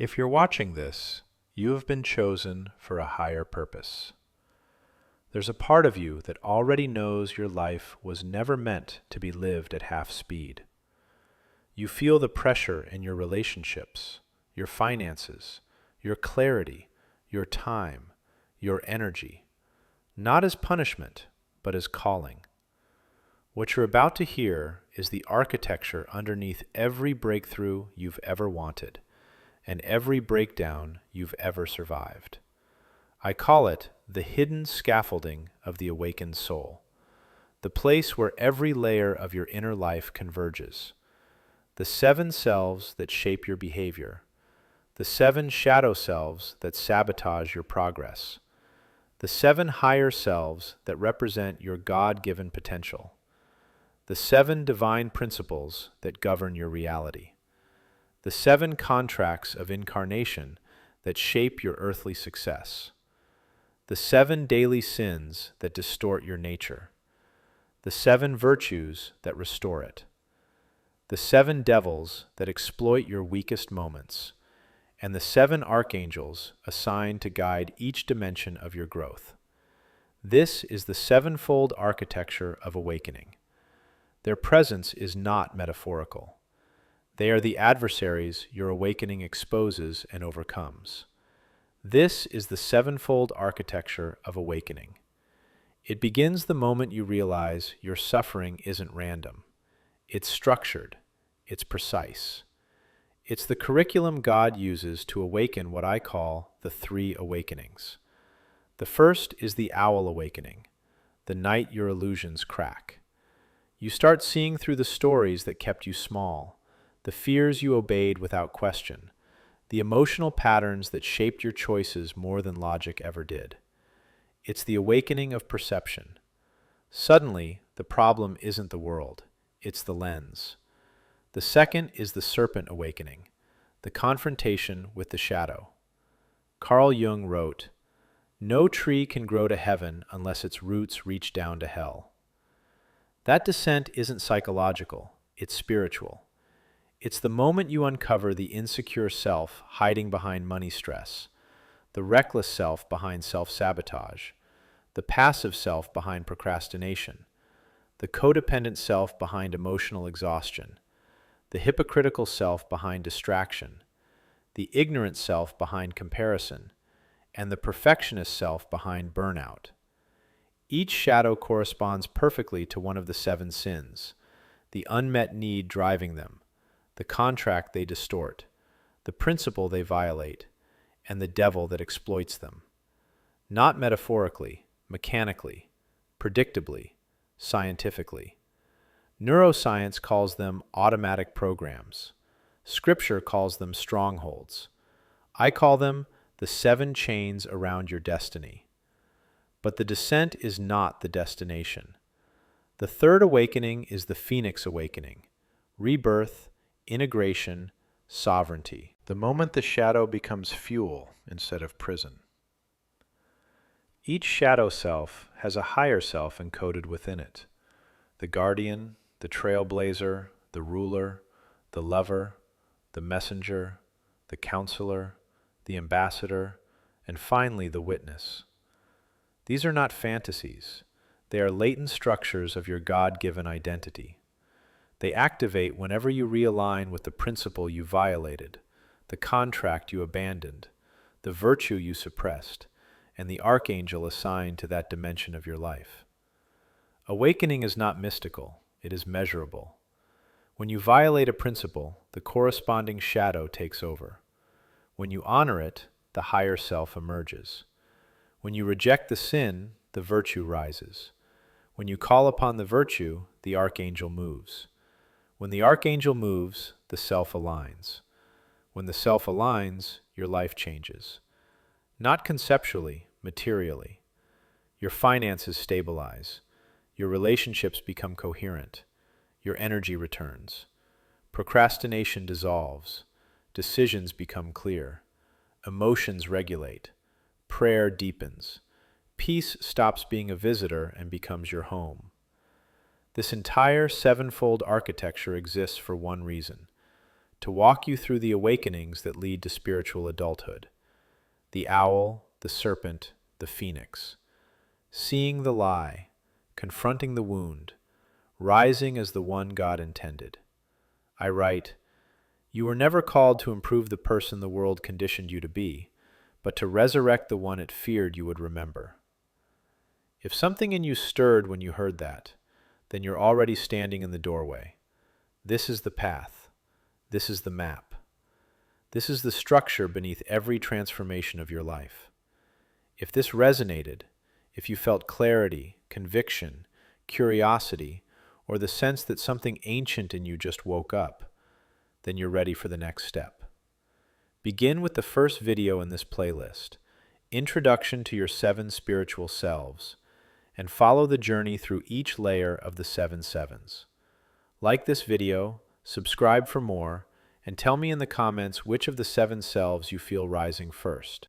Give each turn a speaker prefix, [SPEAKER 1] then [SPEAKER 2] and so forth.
[SPEAKER 1] If you're watching this, you have been chosen for a higher purpose. There's a part of you that already knows your life was never meant to be lived at half speed. You feel the pressure in your relationships, your finances, your clarity, your time, your energy, not as punishment, but as calling. What you're about to hear is the architecture underneath every breakthrough you've ever wanted, and every breakdown you've ever survived. I call it the hidden scaffolding of the awakened soul, the place where every layer of your inner life converges, the 7 selves that shape your behavior, the 7 shadow selves that sabotage your progress, the 7 higher selves that represent your God-given potential, the 7 divine principles that govern your reality, the 7 contracts of incarnation that shape your earthly success, the 7 daily sins that distort your nature, the 7 virtues that restore it, the 7 devils that exploit your weakest moments, and the 7 archangels assigned to guide each dimension of your growth. This is the sevenfold architecture of awakening. Their presence is not metaphorical. They are the adversaries your awakening exposes and overcomes. This is the sevenfold architecture of awakening. It begins the moment you realize your suffering isn't random. It's structured. It's precise. It's the curriculum God uses to awaken what I call the 3 awakenings. The first is the owl awakening, the night your illusions crack. You start seeing through the stories that kept you small, the fears you obeyed without question, the emotional patterns that shaped your choices more than logic ever did. It's the awakening of perception. Suddenly, the problem isn't the world, it's the lens. The second is the serpent awakening, the confrontation with the shadow. Carl Jung wrote, "No tree can grow to heaven unless its roots reach down to hell." That descent isn't psychological, it's spiritual. It's the moment you uncover the insecure self hiding behind money stress, the reckless self behind self-sabotage, the passive self behind procrastination, the codependent self behind emotional exhaustion, the hypocritical self behind distraction, the ignorant self behind comparison, and the perfectionist self behind burnout. Each shadow corresponds perfectly to one of the 7 sins, the unmet need driving them, the contract they distort, the principle they violate, and the devil that exploits them. Not metaphorically, mechanically, predictably, scientifically. Neuroscience calls them automatic programs. Scripture calls them strongholds. I call them the 7 chains around your destiny. But the descent is not the destination. The third awakening is the Phoenix awakening, rebirth, integration, sovereignty. The moment the shadow becomes fuel instead of prison. Each shadow self has a higher self encoded within it. The guardian, the trailblazer, the ruler, the lover, the messenger, the counselor, the ambassador, and finally the witness. These are not fantasies. They are latent structures of your God-given identity. They activate whenever you realign with the principle you violated, the contract you abandoned, the virtue you suppressed, and the archangel assigned to that dimension of your life. Awakening is not mystical, it is measurable. When you violate a principle, the corresponding shadow takes over. When you honor it, the higher self emerges. When you reject the sin, the virtue rises. When you call upon the virtue, the archangel moves. When the archangel moves, the self aligns. When the self aligns, your life changes. Not conceptually, materially. Your finances stabilize. Your relationships become coherent. Your energy returns. Procrastination dissolves. Decisions become clear. Emotions regulate. Prayer deepens. Peace stops being a visitor and becomes your home. This entire sevenfold architecture exists for one reason: to walk you through the awakenings that lead to spiritual adulthood. The owl, the serpent, the phoenix. Seeing the lie, confronting the wound, rising as the one God intended. I write, "You were never called to improve the person the world conditioned you to be, but to resurrect the one it feared you would remember." If something in you stirred when you heard that, then you're already standing in the doorway. This is the path. This is the map. This is the structure beneath every transformation of your life. If this resonated, if you felt clarity, conviction, curiosity, or the sense that something ancient in you just woke up, then you're ready for the next step. Begin with the first video in this playlist, Introduction to Your 7 Spiritual Selves, and follow the journey through each layer of the 7 sevens. Like this video, subscribe for more, and tell me in the comments which of the 7 selves you feel rising first.